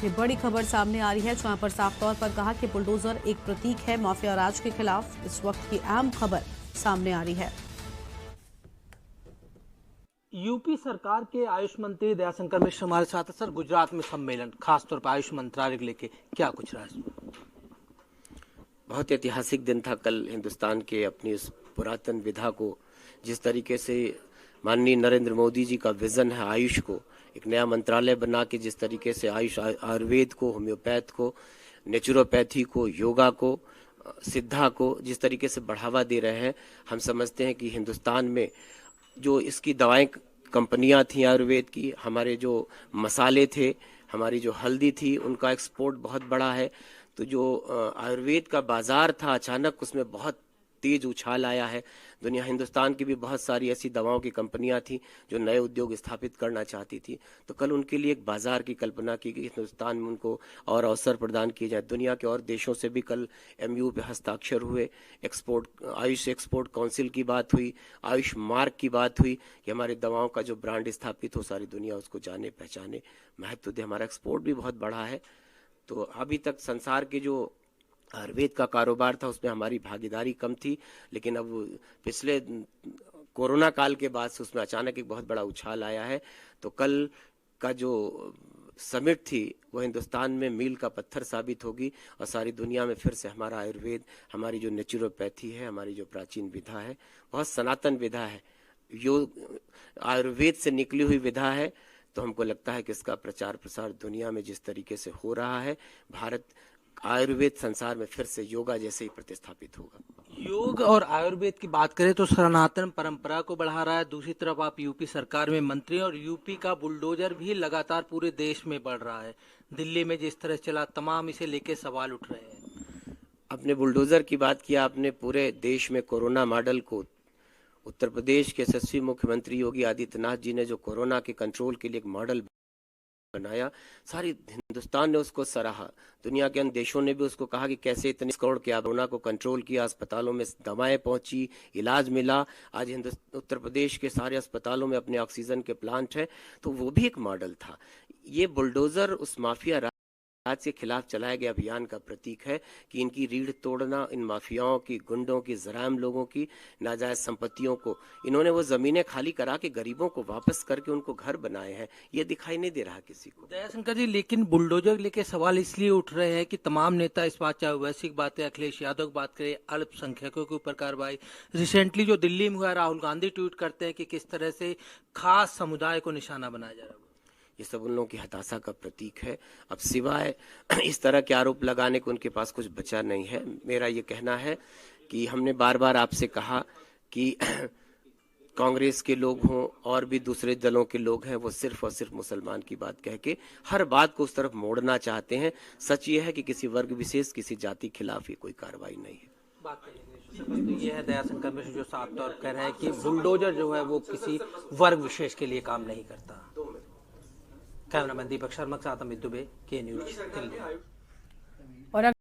ये बड़ी खबर सामने आ रही है, जहां पर साफ तौर पर कहा कि बुलडोजर एक प्रतीक है माफिया राज के खिलाफ। इस वक्त की अहम खबर सामने आ रही है। यूपी सरकार के आयुष मंत्री दयाशंकर मिश्र हमारे साथ है। सर, गुजरात में सम्मेलन खासतौर पर आयुष मंत्रालय को लेके क्या कुछ रहा है? बहुत ऐतिहासिक दिन था कल। हिंदुस्तान के अपनी उस पुरातन विधा को जिस तरीके से माननीय नरेंद्र मोदी जी का विजन है, आयुष को एक नया मंत्रालय बना के जिस तरीके से आयुष, आयुर्वेद को, होम्योपैथ को, नेचुरोपैथी को, योगा को, सिद्धा को जिस तरीके से बढ़ावा दे रहे हैं, हम समझते हैं कि हिंदुस्तान में जो इसकी दवाएं कंपनियां थी आयुर्वेद की, हमारे जो मसाले थे, हमारी जो हल्दी थी, उनका एक्सपोर्ट बहुत बड़ा है। तो जो आयुर्वेद का बाजार था, अचानक उसमें बहुत तेज उछाल आया है। हिंदुस्तान की भी बहुत सारी ऐसी दवाओं की कंपनियां थी जो नए उद्योग स्थापित करना चाहती थी। तो कल उनके लिए एक बाजार की कल्पना की गई, हिंदुस्तान में उनको और अवसर प्रदान किए जाए। दुनिया के और देशों से भी कल एमयू पे हस्ताक्षर हुए। आयुष एक्सपोर्ट काउंसिल की बात हुई, आयुष मार्क की बात हुई कि हमारी दवाओं का जो ब्रांड स्थापित हो, सारी दुनिया उसको जाने पहचाने, महत्व दे। हमारा एक्सपोर्ट भी बहुत बढ़ा है। तो अभी तक संसार के जो आयुर्वेद का कारोबार था उसमें हमारी भागीदारी कम थी, लेकिन अब पिछले कोरोना काल के बाद से उसमें अचानक एक बहुत बड़ा उछाल आया है। तो कल का जो समिट थी वो हिंदुस्तान में मील का पत्थर साबित होगी और सारी दुनिया में फिर से हमारा आयुर्वेद, हमारी जो नेचुरोपैथी है, हमारी जो प्राचीन विधा है, बहुत सनातन विधा है, योग आयुर्वेद से निकली हुई विधा है। तो हमको लगता है कि इसका प्रचार प्रसार दुनिया में जिस तरीके से हो रहा है, भारत आयुर्वेद संसार में फिर से योगा जैसे ही प्रतिस्थापित होगा। योग और आयुर्वेद की बात करें तो सनातन परंपरा को बढ़ा रहा है। दूसरी तरफ आप यूपी सरकार में मंत्री, और यूपी का बुलडोजर भी लगातार पूरे देश में बढ़ रहा है। दिल्ली में जिस तरह चला, तमाम इसे लेके सवाल उठ रहे हैं। अपने बुलडोजर की बात किया आपने। पूरे देश में कोरोना मॉडल को उत्तर प्रदेश के यशस्वी मुख्यमंत्री योगी आदित्यनाथ जी ने जो कोरोना के कंट्रोल के लिए एक मॉडल बनाया, सारी हिंदुस्तान ने उसको सराहा। दुनिया के अन्य देशों ने भी उसको कहा कि कैसे इतने करोड़ के कोरोना को कंट्रोल किया, अस्पतालों में दवाएं पहुंची, इलाज मिला। आज उत्तर प्रदेश के सारे अस्पतालों में अपने ऑक्सीजन के प्लांट है। तो वो भी एक मॉडल था। ये बुलडोजर उस माफिया राज के खिलाफ चलाए गए अभियान का प्रतीक है कि इनकी रीढ़ तोड़ना, इन माफियाओं की, गुंडों की, जराइम लोगों की नाजायज संपत्तियों को इन्होंने वो जमीनें खाली करा के गरीबों को वापस करके उनको घर बनाए हैं। ये दिखाई नहीं दे रहा किसी को। दयाशंकर जी, लेकिन बुलडोजर लेके सवाल इसलिए उठ रहे हैं कि तमाम नेता इस बात, चाहे वैश्विक बात है, अखिलेश यादव की बात करें, अल्पसंख्यकों के ऊपर कार्रवाई, रिसेंटली जो दिल्ली में हुआ, राहुल गांधी ट्वीट करते हैं कि किस तरह से खास समुदाय को निशाना बनाया जा रहा है। ये सब उन लोगों की हताशा का प्रतीक है। अब सिवाय इस तरह के आरोप लगाने को उनके पास कुछ बचा नहीं है। मेरा ये कहना है कि हमने बार बार आपसे कहा कि कांग्रेस के लोग हों और भी दूसरे दलों के लोग हैं, वो सिर्फ और सिर्फ मुसलमान की बात कह के हर बात को उस तरफ मोड़ना चाहते हैं। सच ये है कि किसी वर्ग विशेष, किसी जाति के खिलाफ ये कोई कार्रवाई नहीं है। तो ये है दयाशंकर मिश्र जो साफ तौर कह रहे हैं कि बुलडोजर जो है वो किसी वर्ग विशेष के लिए काम नहीं करता। कैमरामैन दीपक शर्मा के साथ अमित दुबे, के न्यूज दिल्ली। और